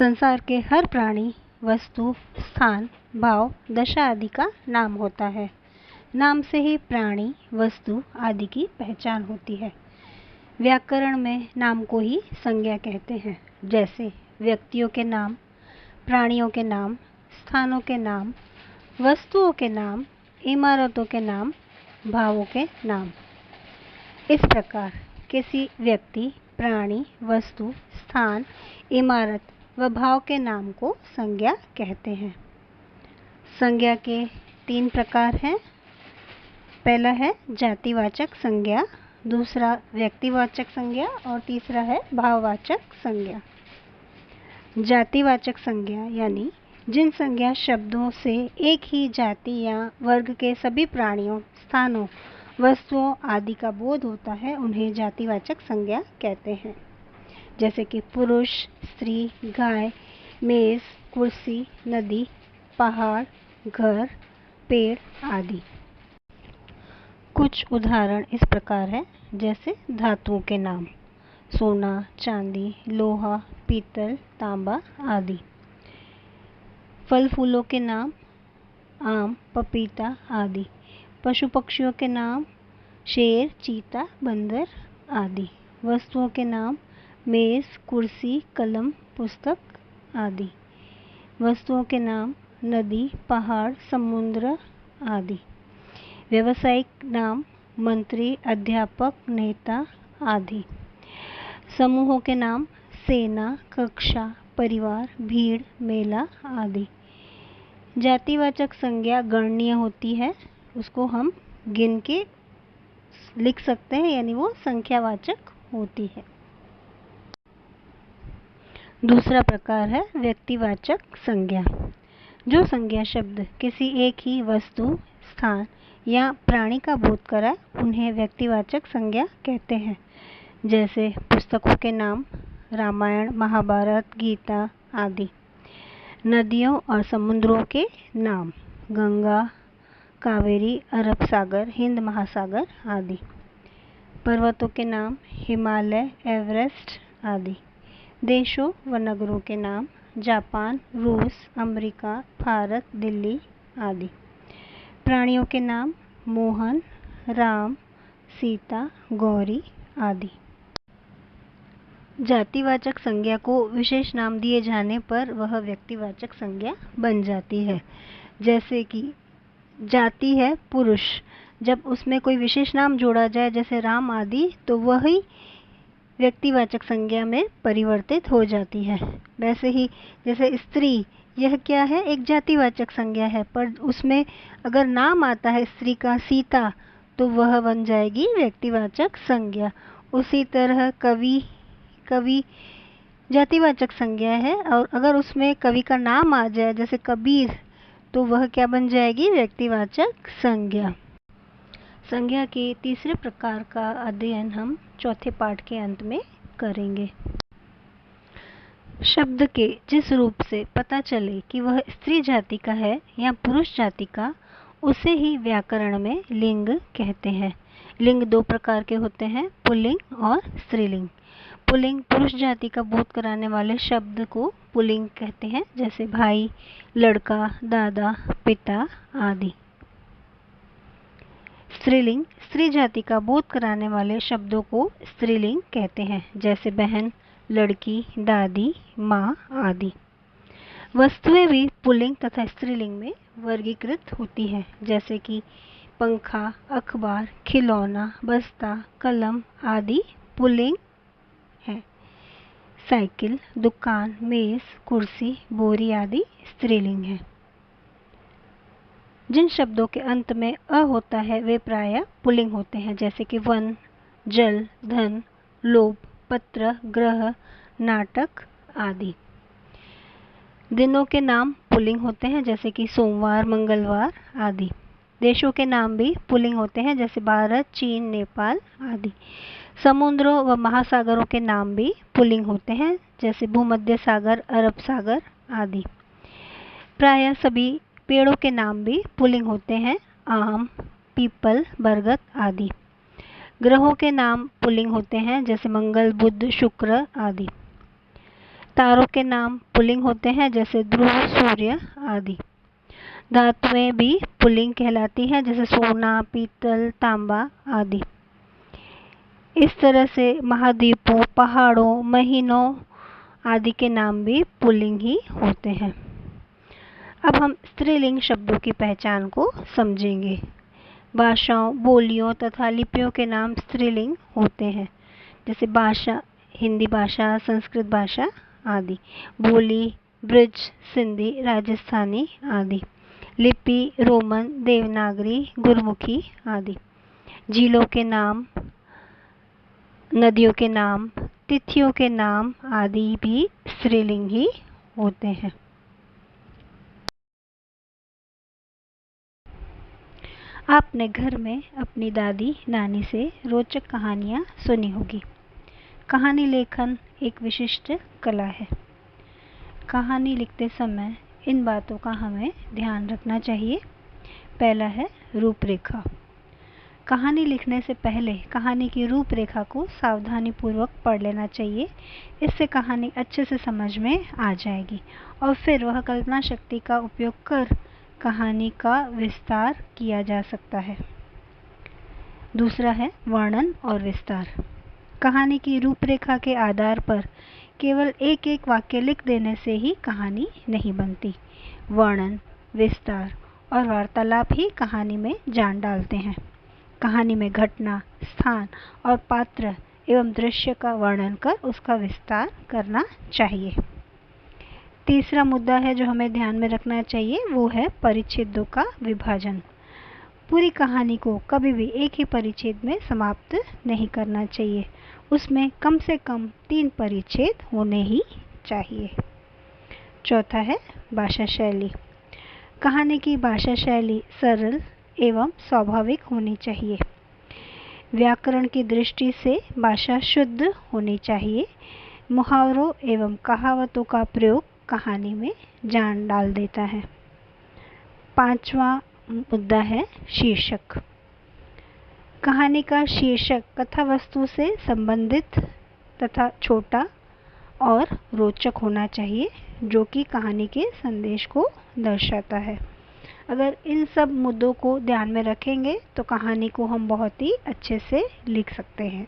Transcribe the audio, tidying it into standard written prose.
संसार के हर प्राणी, वस्तु, स्थान, भाव, दशा आदि का नाम होता है। नाम से ही प्राणी, वस्तु आदि की पहचान होती है। व्याकरण में नाम को ही संज्ञा कहते हैं। जैसे व्यक्तियों के नाम, प्राणियों के नाम, स्थानों के नाम, वस्तुओं के नाम, इमारतों के नाम, भावों के नाम। इस प्रकार किसी व्यक्ति, प्राणी, वस्तु, स्थान, इमारत व भाव के नाम को संज्ञा कहते हैं। संज्ञा के 3 प्रकार हैं। पहला है जातिवाचक संज्ञा, दूसरा व्यक्तिवाचक संज्ञा और तीसरा है भाववाचक संज्ञा। जातिवाचक संज्ञा यानी जिन संज्ञा शब्दों से एक ही जाति या वर्ग के सभी प्राणियों, स्थानों, वस्तुओं आदि का बोध होता है, उन्हें जातिवाचक संज्ञा कहते हैं। जैसे कि पुरुष, स्त्री, गाय, मेज, कुर्सी, नदी, पहाड़, घर, पेड़ आदि। कुछ उदाहरण इस प्रकार है, जैसे धातुओं के नाम सोना, चांदी, लोहा, पीतल, तांबा आदि। फल फूलों के नाम आम, पपीता आदि। पशु पक्षियों के नाम शेर, चीता, बंदर आदि। वस्तुओं के नाम मेज, कुर्सी, कलम, पुस्तक आदि। वस्तुओं के नाम नदी, पहाड़, समुद्र आदि। व्यावसायिक नाम मंत्री, अध्यापक, नेता आदि। समूहों के नाम सेना, कक्षा, परिवार, भीड़, मेला आदि। जातिवाचक संज्ञा गणनीय होती है, उसको हम गिन के लिख सकते हैं, यानी वो संख्यावाचक होती है। दूसरा प्रकार है व्यक्तिवाचक संज्ञा। जो संज्ञा शब्द किसी एक ही वस्तु, स्थान या प्राणी का बोध कराए, उन्हें व्यक्तिवाचक संज्ञा कहते हैं। जैसे पुस्तकों के नाम रामायण, महाभारत, गीता आदि। नदियों और समुद्रों के नाम गंगा, कावेरी, अरब सागर, हिंद महासागर आदि। पर्वतों के नाम हिमालय, एवरेस्ट आदि। देशों व नगरों के नाम जापान, रूस, अमेरिका, भारत, दिल्ली आदि। प्राणियों के नाम मोहन, राम, सीता, गौरी आदि। जातिवाचक संज्ञा को विशेष नाम दिए जाने पर वह व्यक्तिवाचक संज्ञा बन जाती है। जैसे कि जाति है पुरुष, जब उसमें कोई विशेष नाम जोड़ा जाए जैसे राम आदि, तो वही व्यक्तिवाचक संज्ञा में परिवर्तित हो जाती है। वैसे ही जैसे स्त्री, यह क्या है, एक जातिवाचक संज्ञा है, पर उसमें अगर नाम आता है स्त्री का सीता, तो वह बन जाएगी व्यक्तिवाचक संज्ञा। उसी तरह कवि जातिवाचक संज्ञा है, और अगर उसमें कवि का नाम आ जाए जैसे कबीर, तो वह क्या बन जाएगी, व्यक्तिवाचक संज्ञा। संज्ञा के तीसरे प्रकार का अध्ययन हम चौथे पाठ के अंत में करेंगे। शब्द के जिस रूप से पता चले कि वह स्त्री जाति का है या पुरुष जाति का, उसे ही व्याकरण में लिंग कहते हैं। लिंग 2 प्रकार के होते हैं, पुल्लिंग और स्त्रीलिंग। पुल्लिंग पुरुष जाति का बोध कराने वाले शब्द को पुल्लिंग कहते हैं, जैसे भाई, लड़का, दादा, पिता आदि। स्त्रीलिंग स्त्री जाति का बोध कराने वाले शब्दों को स्त्रीलिंग कहते हैं, जैसे बहन, लड़की, दादी, माँ आदि। वस्तुएं भी पुल्लिंग तथा स्त्रीलिंग में वर्गीकृत होती हैं, जैसे कि पंखा, अखबार, खिलौना, बस्ता, कलम आदि पुल्लिंग है। साइकिल, दुकान, मेज, कुर्सी, बोरी आदि स्त्रीलिंग है। जिन शब्दों के अंत में अ होता है वे प्रायः पुल्लिंग होते हैं, जैसे कि वन, जल, धन, लोभ, पत्र, ग्रह, नाटक आदि। दिनों के नाम पुल्लिंग होते हैं, जैसे कि सोमवार, मंगलवार आदि। देशों के नाम भी पुल्लिंग होते हैं, जैसे भारत, चीन, नेपाल आदि। समुद्रों व महासागरों के नाम भी पुल्लिंग होते हैं, जैसे भूमध्य सागर, अरब सागर आदि। प्रायः सभी पेड़ों के नाम भी पुल्लिंग होते हैं, आम, पीपल, बरगद आदि। ग्रहों के नाम पुल्लिंग होते हैं, जैसे मंगल, बुध, शुक्र आदि। तारों के नाम पुल्लिंग होते हैं, जैसे ध्रुव, सूर्य आदि। धातुएं भी पुल्लिंग कहलाती हैं, जैसे सोना, पीतल, तांबा आदि। इस तरह से महाद्वीपों, पहाड़ों, महीनों आदि के नाम भी पुल्लिंग ही होते हैं। अब हम स्त्रीलिंग शब्दों की पहचान को समझेंगे। भाषाओं, बोलियों तथा लिपियों के नाम स्त्रीलिंग होते हैं, जैसे भाषा, हिंदी भाषा, संस्कृत भाषा आदि। बोली, ब्रिज, सिंधी, राजस्थानी आदि। लिपि, रोमन, देवनागरी, गुरमुखी आदि। झीलों के नाम, नदियों के नाम, तिथियों के नाम आदि भी स्त्रीलिंग ही होते हैं। आपने घर में अपनी दादी नानी से रोचक कहानियाँ सुनी होगी। कहानी लेखन एक विशिष्ट कला है। कहानी लिखते समय इन बातों का हमें ध्यान रखना चाहिए। पहला है रूपरेखा। कहानी लिखने से पहले कहानी की रूपरेखा को सावधानी पूर्वक पढ़ लेना चाहिए। इससे कहानी अच्छे से समझ में आ जाएगी और फिर वह कल्पना शक्ति का उपयोग कर कहानी का विस्तार किया जा सकता है। दूसरा है वर्णन और विस्तार। कहानी की रूपरेखा के आधार पर केवल एक एक वाक्य लिख देने से ही कहानी नहीं बनती। वर्णन, विस्तार और वार्तालाप ही कहानी में जान डालते हैं। कहानी में घटना, स्थान और पात्र एवं दृश्य का वर्णन कर उसका विस्तार करना चाहिए। तीसरा मुद्दा है जो हमें ध्यान में रखना चाहिए, वो है परिच्छेदों का विभाजन। पूरी कहानी को कभी भी एक ही परिच्छेद में समाप्त नहीं करना चाहिए। उसमें कम से कम 3 परिच्छेद होने ही चाहिए। चौथा है भाषा शैली। कहानी की भाषा शैली सरल एवं स्वाभाविक होनी चाहिए। व्याकरण की दृष्टि से भाषा शुद्ध होनी चाहिए। मुहावरों एवं कहावतों का प्रयोग कहानी में जान डाल देता है। पांचवा मुद्दा है शीर्षक। कहानी का शीर्षक कथा वस्तु से संबंधित तथा छोटा और रोचक होना चाहिए, जो कि कहानी के संदेश को दर्शाता है। अगर इन सब मुद्दों को ध्यान में रखेंगे तो कहानी को हम बहुत ही अच्छे से लिख सकते हैं।